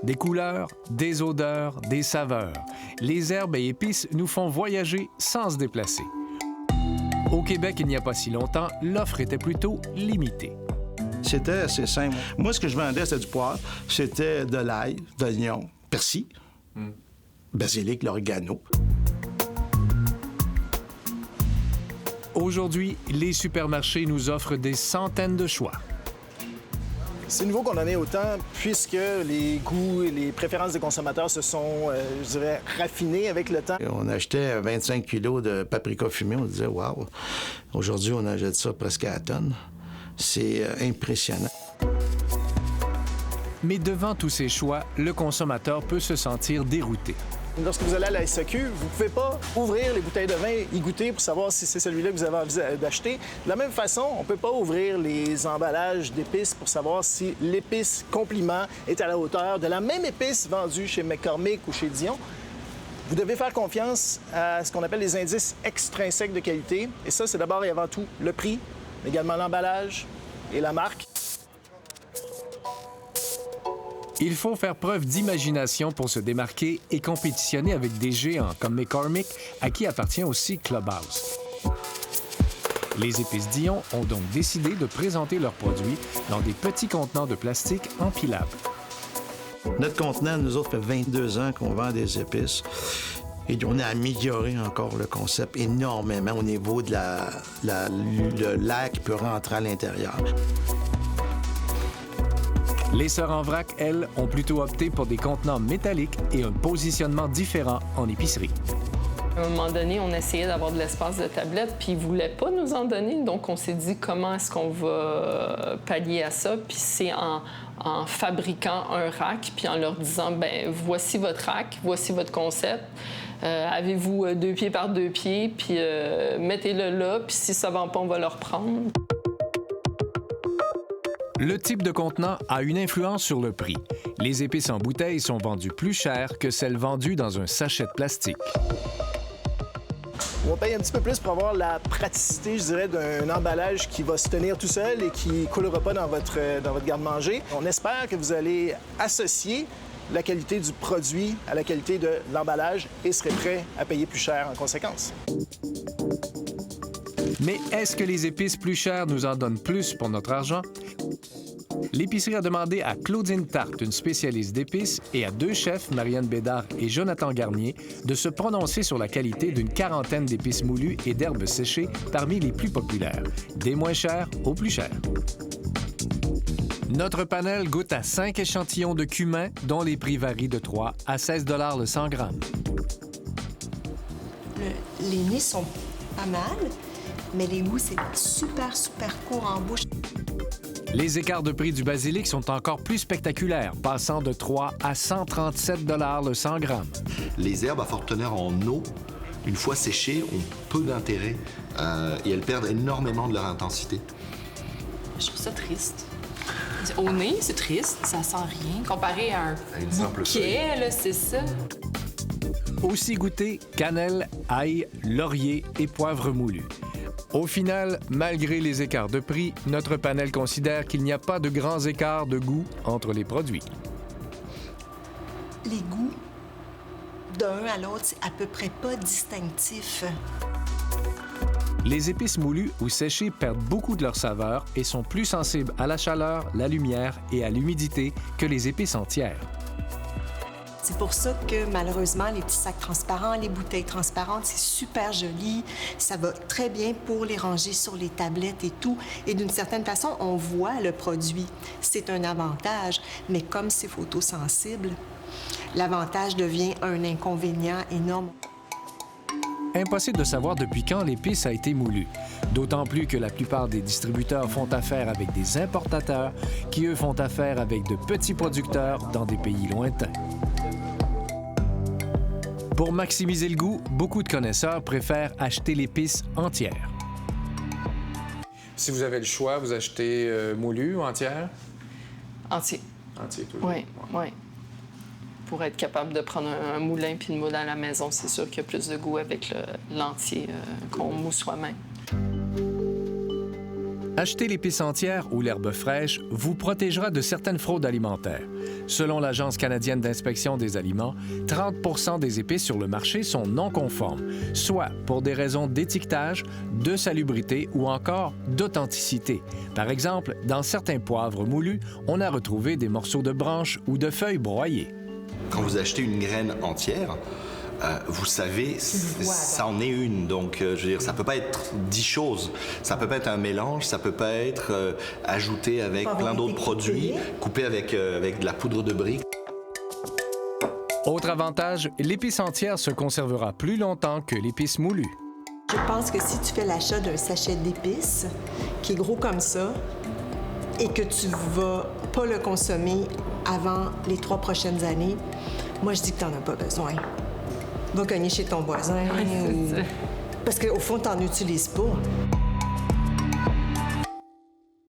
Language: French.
Des couleurs, des odeurs, des saveurs. Les herbes et épices nous font voyager sans se déplacer. Au Québec, il n'y a pas si longtemps, l'offre était plutôt limitée. C'était assez simple. Moi, ce que je vendais, c'était du poivre. C'était de l'ail, de l'oignon, persil, basilic, l'oregano. Aujourd'hui, les supermarchés nous offrent des centaines de choix. C'est nouveau qu'on en ait autant, puisque les goûts et les préférences des consommateurs se sont, je dirais, raffinés avec le temps. On achetait 25 kilos de paprika fumé, on disait « wow ». Aujourd'hui, on achète ça presque à la tonne. C'est impressionnant. Mais devant tous ces choix, le consommateur peut se sentir dérouté. Lorsque vous allez à la SAQ, vous ne pouvez pas ouvrir les bouteilles de vin, y goûter pour savoir si c'est celui-là que vous avez envie d'acheter. De la même façon, on ne peut pas ouvrir les emballages d'épices pour savoir si l'épice compliment est à la hauteur de la même épice vendue chez McCormick ou chez Dion. Vous devez faire confiance à ce qu'on appelle les indices extrinsèques de qualité. Et ça, c'est d'abord et avant tout le prix, mais également l'emballage et la marque. Il faut faire preuve d'imagination pour se démarquer et compétitionner avec des géants comme McCormick, à qui appartient aussi Clubhouse. Les épices Dion ont donc décidé de présenter leurs produits dans des petits contenants de plastique empilables. Notre contenant, nous autres, fait 22 ans qu'on vend des épices. Et on a amélioré encore le concept énormément au niveau de l'air qui peut rentrer à l'intérieur. Les sœurs en vrac, elles, ont plutôt opté pour des contenants métalliques et un positionnement différent en épicerie. À un moment donné, on essayait d'avoir de l'espace de tablette, puis ils ne voulaient pas nous en donner. Donc, on s'est dit comment est-ce qu'on va pallier à ça. Puis c'est en fabriquant un rack, puis en leur disant, bien, voici votre rack, voici votre concept. Avez-vous 2 pieds par 2 pieds, puis mettez-le là, puis si ça ne vend pas, on va le reprendre. Le type de contenant a une influence sur le prix. Les épices en bouteille sont vendues plus chères que celles vendues dans un sachet de plastique. On paye un petit peu plus pour avoir la praticité, je dirais, d'un emballage qui va se tenir tout seul et qui ne coulera pas dans votre garde-manger. On espère que vous allez associer la qualité du produit à la qualité de l'emballage et serez prêt à payer plus cher en conséquence. Mais est-ce que les épices plus chères nous en donnent plus pour notre argent? L'épicerie a demandé à Claudine Tarte, une spécialiste d'épices, et à 2 chefs, Marianne Bédard et Jonathan Garnier, de se prononcer sur la qualité d'une quarantaine d'épices moulues et d'herbes séchées parmi les plus populaires, des moins chères aux plus chères. Notre panel goûte à 5 échantillons de cumin, dont les prix varient de 3 à 16 $ le 100 grammes. Les nez sont pas mal, mais les goûts, c'est super court en bouche. Les écarts de prix du basilic sont encore plus spectaculaires, passant de 3 à 137 $ le 100 grammes. Les herbes à forte teneur en eau, une fois séchées, ont peu d'intérêt et elles perdent énormément de leur intensité. Je trouve ça triste. Au nez, c'est triste, ça sent rien. Comparé à un bouquet, là, c'est ça. Aussi goûté, cannelle, ail, laurier et poivre moulu. Au final, malgré les écarts de prix, notre panel considère qu'il n'y a pas de grands écarts de goût entre les produits. Les goûts d'un à l'autre, c'est à peu près pas distinctif. Les épices moulues ou séchées perdent beaucoup de leur saveur et sont plus sensibles à la chaleur, la lumière et à l'humidité que les épices entières. C'est pour ça que, malheureusement, les petits sacs transparents, les bouteilles transparentes, c'est super joli. Ça va très bien pour les ranger sur les tablettes et tout. Et d'une certaine façon, on voit le produit. C'est un avantage. Mais comme c'est photosensible, l'avantage devient un inconvénient énorme. Impossible de savoir depuis quand l'épice a été moulue. D'autant plus que la plupart des distributeurs font affaire avec des importateurs qui, eux, font affaire avec de petits producteurs dans des pays lointains. Pour maximiser le goût, beaucoup de connaisseurs préfèrent acheter l'épice entière. Si vous avez le choix, vous achetez moulu ou entière? Entier. Entier, toujours. Oui. Pour être capable de prendre un moulin puis une moule à la maison, c'est sûr qu'il y a plus de goût avec l'entier qu'on moue soi-même. Acheter l'épice entière ou l'herbe fraîche vous protégera de certaines fraudes alimentaires. Selon l'Agence canadienne d'inspection des aliments, 30 des épices sur le marché sont non conformes, soit pour des raisons d'étiquetage, de salubrité ou encore d'authenticité. Par exemple, dans certains poivres moulus, on a retrouvé des morceaux de branches ou de feuilles broyées. Quand vous achetez une graine entière, vous savez, ça en est une. Donc, je veux dire, ça peut pas être 10 choses. Ça peut pas être un mélange, ça peut pas être ajouté avec plein d'autres produits, coupé avec de la poudre de brique. Autre avantage, l'épice entière se conservera plus longtemps que l'épice moulue. Je pense que si tu fais l'achat d'un sachet d'épices qui est gros comme ça et que tu vas pas le consommer avant les 3 prochaines années, moi, je dis que tu n'en as pas besoin. Va cogner chez ton voisin. Parce qu'au fond, tu n'en utilises pas.